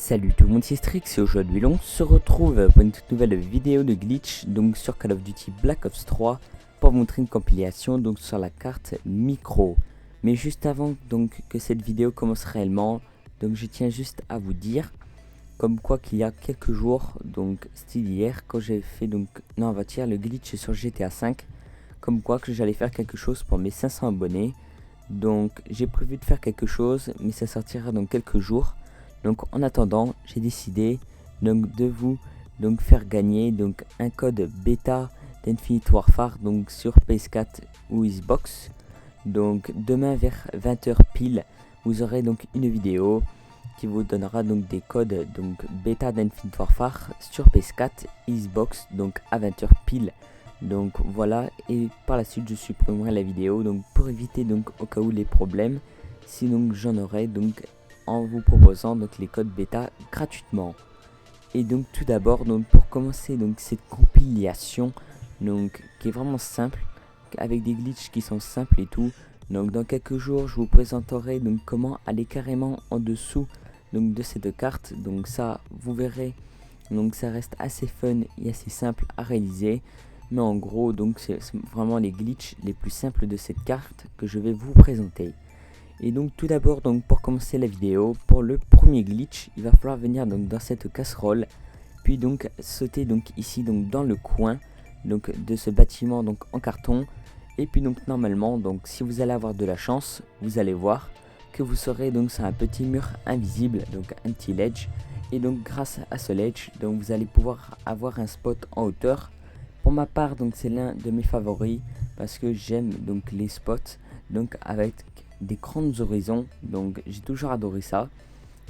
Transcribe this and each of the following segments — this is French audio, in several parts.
Salut tout le monde, c'est Strix et aujourd'hui on se retrouve pour une toute nouvelle vidéo de glitch donc sur Call of Duty Black Ops 3 pour vous montrer une compilation donc sur la carte micro. Mais juste avant donc que cette vidéo commence réellement, donc je tiens juste à vous dire comme quoi qu'il y a quelques jours, donc c'était hier quand j'ai fait donc avant-hier le glitch sur GTA 5, comme quoi que j'allais faire quelque chose pour mes 500 abonnés. Donc j'ai prévu de faire quelque chose mais ça sortira dans quelques jours. Donc en attendant, j'ai décidé donc de vous faire gagner donc un code bêta d'Infinite Warfare donc sur PS4 ou Xbox. Donc demain vers 20h pile, vous aurez donc une vidéo qui vous donnera donc des codes donc bêta d'Infinite Warfare sur PS4, Xbox donc à 20h pile. Donc voilà, et par la suite je supprimerai la vidéo donc pour éviter donc au cas où les problèmes, sinon j'en aurai donc en vous proposant donc les codes bêta gratuitement. Et donc tout d'abord donc pour commencer donc cette compilation donc qui est vraiment simple avec des glitches qui sont simples et tout. Donc dans quelques jours je vous présenterai donc comment aller carrément en dessous donc de cette carte. Donc ça vous verrez, donc ça reste assez fun et assez simple à réaliser. Mais en gros donc c'est vraiment les glitches les plus simples de cette carte que je vais vous présenter. Et donc tout d'abord donc pour commencer la vidéo, pour le premier glitch, il va falloir venir donc dans cette casserole, puis donc sauter donc ici donc dans le coin donc de ce bâtiment donc en carton. Et puis donc normalement donc si vous allez avoir de la chance, vous allez voir que vous serez donc sur un petit mur invisible, donc un petit ledge. Et donc grâce à ce ledge donc vous allez pouvoir avoir un spot en hauteur. Pour ma part donc c'est l'un de mes favoris parce que j'aime donc les spots donc avec des grands horizons, donc j'ai toujours adoré ça.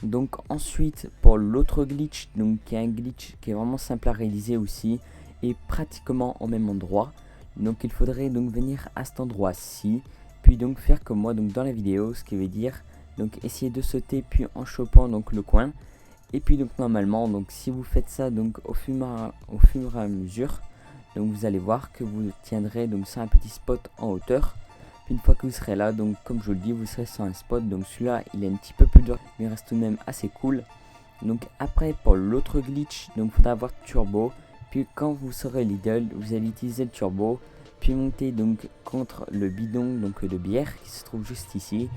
Donc ensuite pour l'autre glitch, donc qui est un glitch qui est vraiment simple à réaliser aussi et pratiquement au même endroit. Donc il faudrait donc venir à cet endroit-ci, puis donc faire comme moi donc dans la vidéo, ce qui veut dire donc essayer de sauter puis en chopant donc le coin. Et puis donc normalement donc si vous faites ça donc au fur et à mesure, donc vous allez voir que vous tiendrez donc sur un petit spot en hauteur. Puis une fois que vous serez là, donc comme je vous le dis, vous serez sur un spot. Donc celui-là, il est un petit peu plus dur, mais il reste tout de même assez cool. Donc après, pour l'autre glitch, donc il faudra avoir turbo. Puis quand vous serez leader, vous allez utiliser le turbo. Puis monter donc contre le bidon donc de bière qui se trouve juste ici.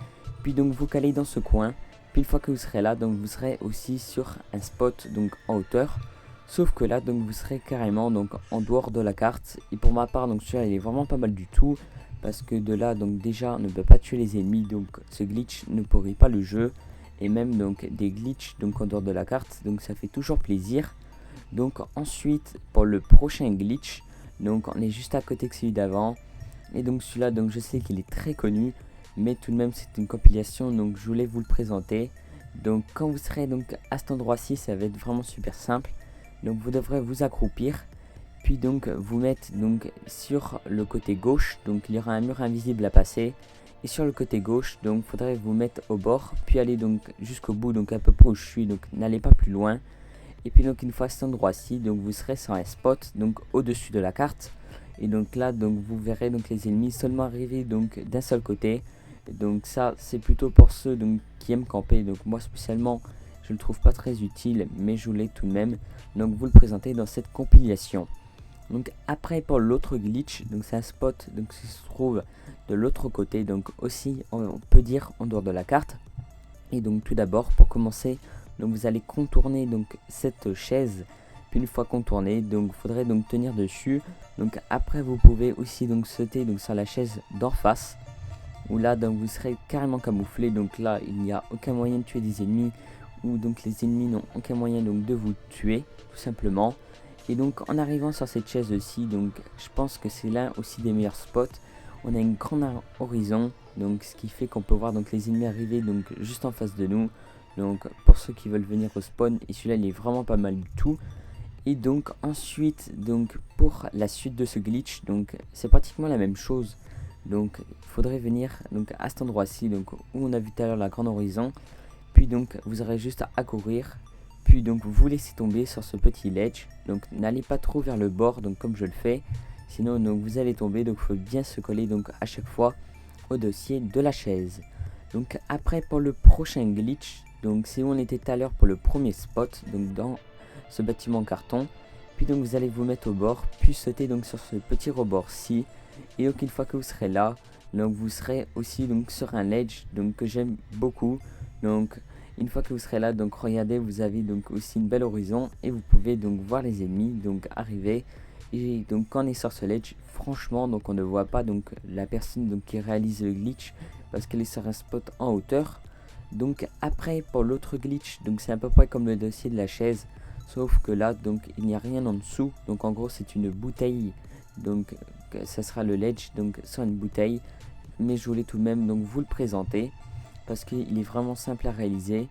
Puis donc vous calez dans ce coin. Puis une fois que vous serez là, donc vous serez aussi sur un spot donc en hauteur. Sauf que là, donc vous serez carrément donc en dehors de la carte. Et pour ma part, donc celui-là, il est vraiment pas mal du tout. Parce que de là donc déjà on ne peut pas tuer les ennemis, donc ce glitch ne pourrit pas le jeu. Et même donc des glitches donc en dehors de la carte, donc ça fait toujours plaisir. Donc ensuite pour le prochain glitch, donc on est juste à côté de celui d'avant. Et donc celui-là donc je sais qu'il est très connu, mais tout de même c'est une compilation donc je voulais vous le présenter. Donc quand vous serez donc à cet endroit-ci, ça va être vraiment super simple. Donc vous devrez vous accroupir. Puis donc vous mettre donc sur le côté gauche, donc il y aura un mur invisible à passer. Et sur le côté gauche, donc il faudrait vous mettre au bord, puis aller donc jusqu'au bout, donc à peu près où je suis, donc n'allez pas plus loin. Et puis donc une fois à cet endroit-ci, donc vous serez sur un spot, donc au-dessus de la carte. Et donc là, donc vous verrez donc les ennemis seulement arriver donc d'un seul côté. Donc ça, c'est plutôt pour ceux donc qui aiment camper. Donc moi spécialement, je le trouve pas très utile, mais je voulais tout de même donc vous le présenter dans cette compilation. Donc après pour l'autre glitch, donc c'est un spot donc qui se trouve de l'autre côté, donc aussi on peut dire en dehors de la carte. Et donc tout d'abord pour commencer, donc vous allez contourner donc cette chaise. Puis une fois contourné, donc il faudrait donc tenir dessus. Donc après vous pouvez aussi donc sauter donc sur la chaise d'en face, où là donc vous serez carrément camouflé. Donc là il n'y a aucun moyen de tuer des ennemis, ou donc les ennemis n'ont aucun moyen donc de vous tuer tout simplement. Et donc en arrivant sur cette chaise aussi, donc je pense que c'est l'un aussi des meilleurs spots. On a une grande horizon, donc ce qui fait qu'on peut voir donc les ennemis arriver donc juste en face de nous. Donc pour ceux qui veulent venir au spawn, et celui-là il est vraiment pas mal du tout. Et donc ensuite donc pour la suite de ce glitch, donc c'est pratiquement la même chose. Donc il faudrait venir donc à cet endroit-ci, donc où on a vu tout à l'heure la grande horizon. Puis donc vous aurez juste à courir. Puis donc vous laissez tomber sur ce petit ledge, donc n'allez pas trop vers le bord donc comme je le fais, sinon donc vous allez tomber. Donc il faut bien se coller donc à chaque fois au dossier de la chaise. Donc après pour le prochain glitch, Donc c'est où on était tout à l'heure pour le premier spot, donc dans ce bâtiment en carton. Puis donc vous allez vous mettre au bord, puis sauter donc sur ce petit rebord-ci. Et donc une fois que vous serez là, donc vous serez aussi donc sur un ledge donc que j'aime beaucoup. Donc une fois que vous serez là, donc regardez, vous avez donc aussi une belle horizon et vous pouvez donc voir les ennemis donc arriver. Et donc quand on est sur ce ledge, franchement donc on ne voit pas donc la personne donc qui réalise le glitch parce qu'elle est sur un spot en hauteur. Donc après pour l'autre glitch, donc c'est à peu près comme le dossier de la chaise, sauf que là donc il n'y a rien en dessous. Donc en gros c'est une bouteille, donc ça sera le ledge donc sur une bouteille, mais je voulais tout de même donc vous le présenter parce qu'il est vraiment simple à réaliser.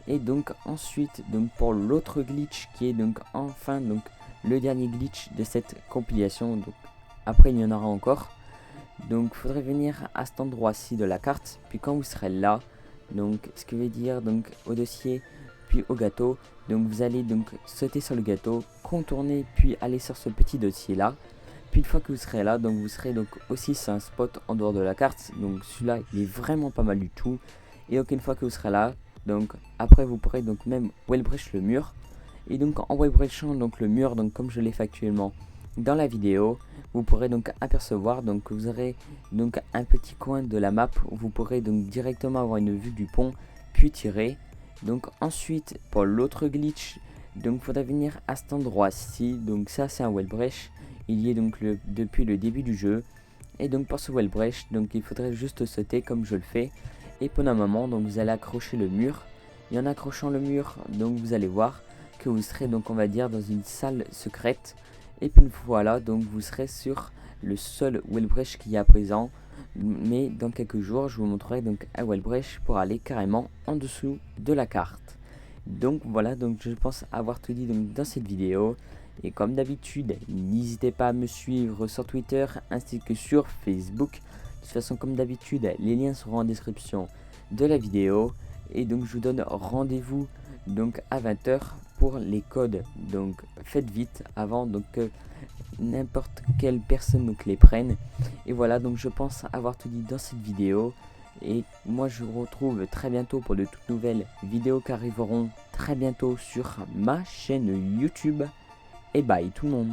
Et donc ensuite donc pour l'autre glitch qui est donc enfin donc le dernier glitch de cette compilation, donc après il y en aura encore. Donc il faudrait venir à cet endroit-ci de la carte, puis quand vous serez là, donc ce qui veut dire donc au dossier puis au gâteau, donc vous allez donc sauter sur le gâteau, contourner puis aller sur ce petit dossier là. Puis une fois que vous serez là, donc vous serez donc aussi sur un spot en dehors de la carte. Donc celui-là il est vraiment pas mal du tout. Et donc une fois que vous serez là, donc après vous pourrez donc même wallbreach le mur. Et donc en wallbreachant donc le mur, donc comme je l'ai fait actuellement dans la vidéo, vous pourrez donc apercevoir donc que vous aurez donc un petit coin de la map où vous pourrez donc directement avoir une vue du pont puis tirer. Donc ensuite pour l'autre glitch, donc il faudra venir à cet endroit-ci. Donc ça c'est un wallbreach, il y est donc depuis le début du jeu. Et donc pour ce wallbreach, donc il faudrait juste sauter comme je le fais. Et pendant un moment donc vous allez accrocher le mur. Et en accrochant le mur, donc vous allez voir que vous serez donc on va dire dans une salle secrète. Et puis une fois là, donc vous serez sur le seul wallbreach qu'il y a à présent. Mais dans quelques jours, je vous montrerai donc un wallbreach pour aller carrément en dessous de la carte. Donc voilà, donc je pense avoir tout dit donc dans cette vidéo. Et comme d'habitude, n'hésitez pas à me suivre sur Twitter ainsi que sur Facebook. De toute façon, comme d'habitude, les liens seront en description de la vidéo. Et donc je vous donne rendez-vous donc à 20 h pour les codes. Donc faites vite avant donc que n'importe quelle personne donc les prenne. Et voilà, donc je pense avoir tout dit dans cette vidéo. Et moi je vous retrouve très bientôt pour de toutes nouvelles vidéos qui arriveront très bientôt sur ma chaîne YouTube. Et bye tout le monde.